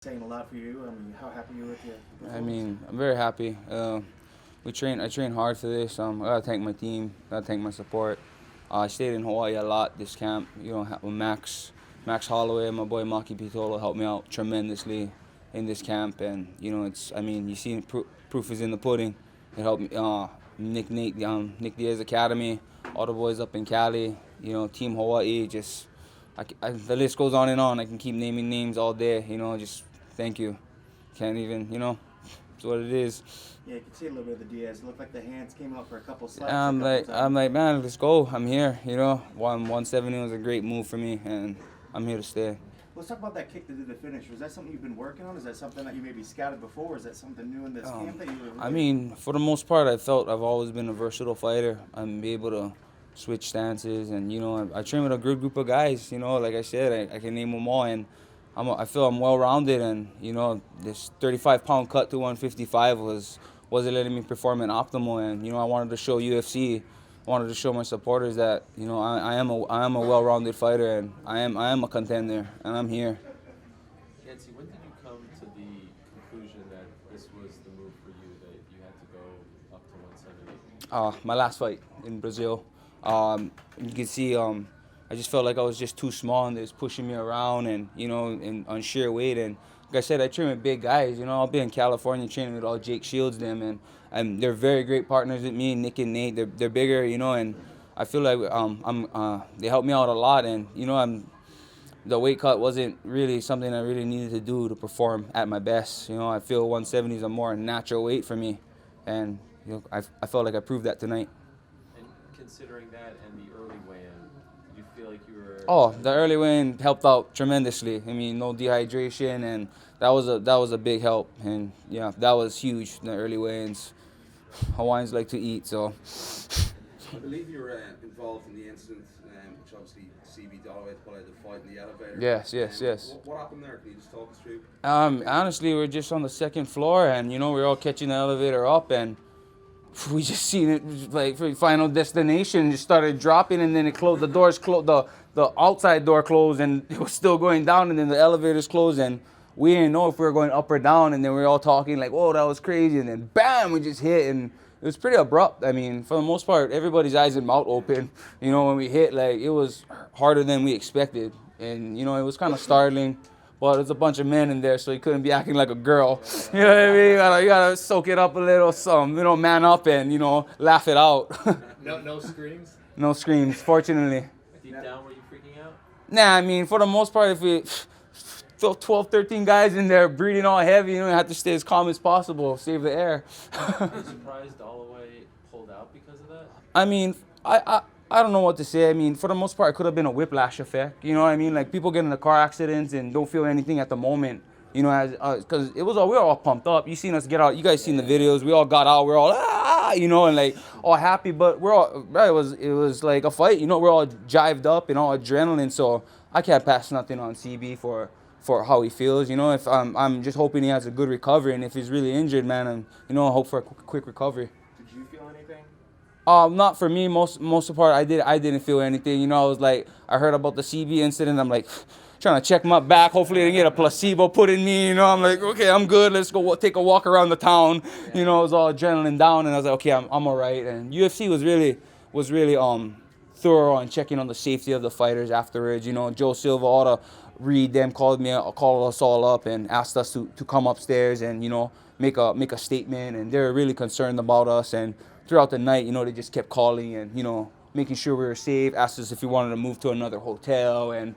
saying a lot for you. I mean, how happy are you with your I performance? mean, I'm very happy. I train hard for this. I gotta thank my team. Gotta thank my support. I stayed in Hawaii a lot this camp. With Max Holloway, my boy Maki Pitolo helped me out tremendously in this camp. And it's. I mean, you see, proof is in the pudding. It helped me. Nick Diaz Academy, all the boys up in Cali. Team Hawaii. Just, the list goes on and on. I can keep naming names all day. Just thank you. Can't even. It's what it is. Yeah, you can see a little bit of the Diaz. It looked like the hands came out for a couple slaps. I'm like, man, let's go. I'm here. 170 was a great move for me, and I'm here to stay. Let's talk about that kick that did the finish. Was that something you've been working on? Is that something that you maybe scouted before? Or is that something new in this camp that you were? I mean, for the most part, I've always been a versatile fighter. I'm able to switch stances, and I train with a good group of guys. Like I said, I can name them all, and I feel I'm well-rounded, and this 35-pound cut to 155 wasn't letting me perform in optimal, and I wanted to show UFC, wanted to show my supporters that I am a well-rounded fighter, and I am a contender, and I'm here. Yancy, when did you come to the conclusion that this was the move for you, that you had to go up to 170? My last fight in Brazil, you can see I just felt like I was just too small, and they was pushing me around, and on sheer weight. And like I said, I train with big guys. I'll be in California training with all Jake Shields them, and they're very great partners with me. Nick and Nate, they're bigger, and I feel like they helped me out a lot, and the weight cut wasn't really something I really needed to do to perform at my best. I feel 170 is a more natural weight for me, and I felt like I proved that tonight. And considering that and the early weigh-in, did you feel like you were... Oh, the early weigh-in helped out tremendously. I mean, no dehydration, and that was a big help. And yeah, that was huge. The early weigh-ins, Hawaiians like to eat, so. I believe you were involved in the incident, which obviously CB Dalloway pulled out the fight in the elevator. Yes. What happened there? Can you just talk us through? Honestly, we're just on the second floor, and we're all catching the elevator up, and we just seen it like for Final Destination. Just started dropping, and then it closed. The doors closed. The outside door closed, and it was still going down, and then the elevators closed, and we didn't know if we were going up or down. And then we were all talking like, "Whoa, that was crazy!" And then bam, we just hit, and it was pretty abrupt. I mean, for the most part, everybody's eyes and mouth open. When we hit, like it was harder than we expected, and it was kind of startling. Well, there's a bunch of men in there, so you couldn't be acting like a girl. You know what I mean? You gotta soak it up a little, man up and, laugh it out. No screams? No screams, fortunately. Deep down, were you freaking out? Nah, I mean, for the most part, if we 12, 13 guys in there breathing all heavy, you have to stay as calm as possible, save the air. Were you surprised Dalloway pulled out because of that? I mean, I don't know what to say. I mean, for the most part, it could have been a whiplash effect. You know what I mean? Like, people get into car accidents and don't feel anything at the moment. Because we were all pumped up. You seen us get out. You guys seen the videos. We all got out. We're all, and like all happy. But we're all, it was like a fight. We're all jived up and all adrenaline. So I can't pass nothing on CB for how he feels. If I'm just hoping he has a good recovery. And if he's really injured, man, I hope for a quick recovery. Did you feel anything? Not for me. Most of the part, I didn't feel anything. I was like, I heard about the CB incident. I'm like, trying to check my back. Hopefully, I didn't get a placebo put in me. I'm like, okay, I'm good. Let's go take a walk around the town. It was all adrenaline down, and I was like, okay, I'm all right. And UFC was really thorough on checking on the safety of the fighters afterwards. Joe Silva, all the Reed, them called us all up and asked us to come upstairs and make a statement, and they were really concerned about us. And throughout the night, they just kept calling and, making sure we were safe, asked us if we wanted to move to another hotel and,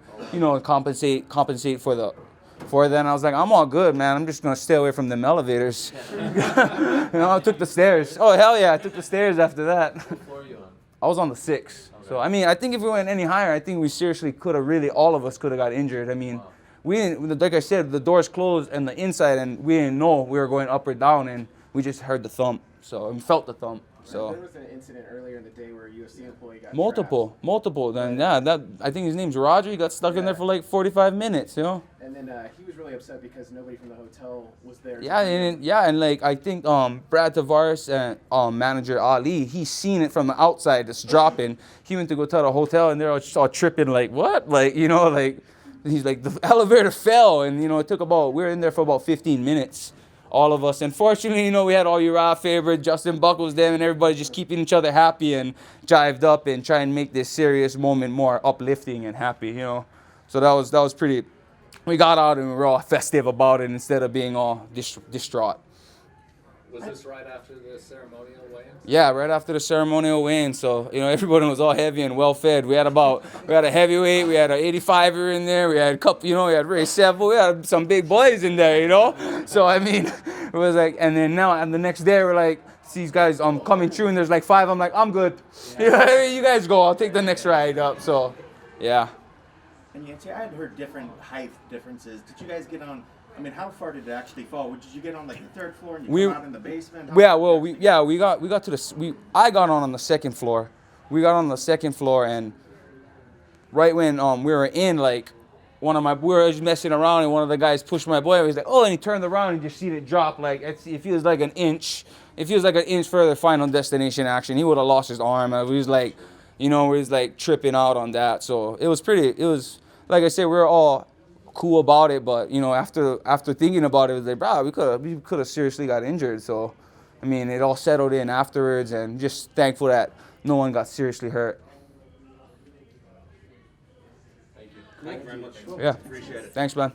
compensate for then. I was like, I'm all good, man. I'm just going to stay away from them elevators. I took the stairs. Oh, hell yeah, I took the stairs after that. What floor are you on? I was on the 6th. Okay. So, I mean, I think if we went any higher, I think we seriously could have all of us could have got injured. I mean, we didn't, like I said, the doors closed and the inside, and we didn't know we were going up or down, and we just heard the thump. So, and felt the thump. So there was an incident earlier in the day where a UFC employee got multiple. Then I think his name's Roger. He got stuck in there for like 45 minutes. And then he was really upset because nobody from the hotel was there. And like I think Brad Tavares and manager Ali, he seen it from the outside, just dropping. He went to go tell the hotel, and they're all just all tripping like what, like like he's like, the elevator fell, and we were in there for about 15 minutes, all of us. Unfortunately, we had all your favorite Justin Buckles, them, and everybody just keeping each other happy and jived up and trying to make this serious moment more uplifting and happy, So that was pretty. We got out and we were all festive about it instead of being all distraught. Was this right after the ceremonial weigh-in? Yeah, right after the ceremonial weigh-in. So, everybody was all heavy and well fed. We had a heavyweight, we had an 85er in there, we had a couple, we had Ray Seville, we had some big boys in there, So, I mean, it was like, and then now, and the next day, we're like, these guys, I'm coming through, and there's like 5. I'm like, I'm good. You guys go, I'll take the next ride up. So, yeah. And Yancy, I had heard different height differences. Did you guys get on? I mean, how far did it actually fall? Did you get on like the 3rd floor and you come out in the basement? I got on the 2nd floor. We got on the 2nd floor, and right when we were in, like, we were just messing around, and one of the guys pushed my boy. He's like, oh, and he turned around and just see it drop. Like, it feels like an inch. It feels like an inch further final destination action. He would have lost his arm. He was like, he was like tripping out on that. So it was like I said, we were all cool about it, but after thinking about it was like, bro, we could have seriously got injured. So I mean, it all settled in afterwards, and just thankful that no one got seriously hurt. Thank you very much. Yeah. Appreciate it. Thanks, man.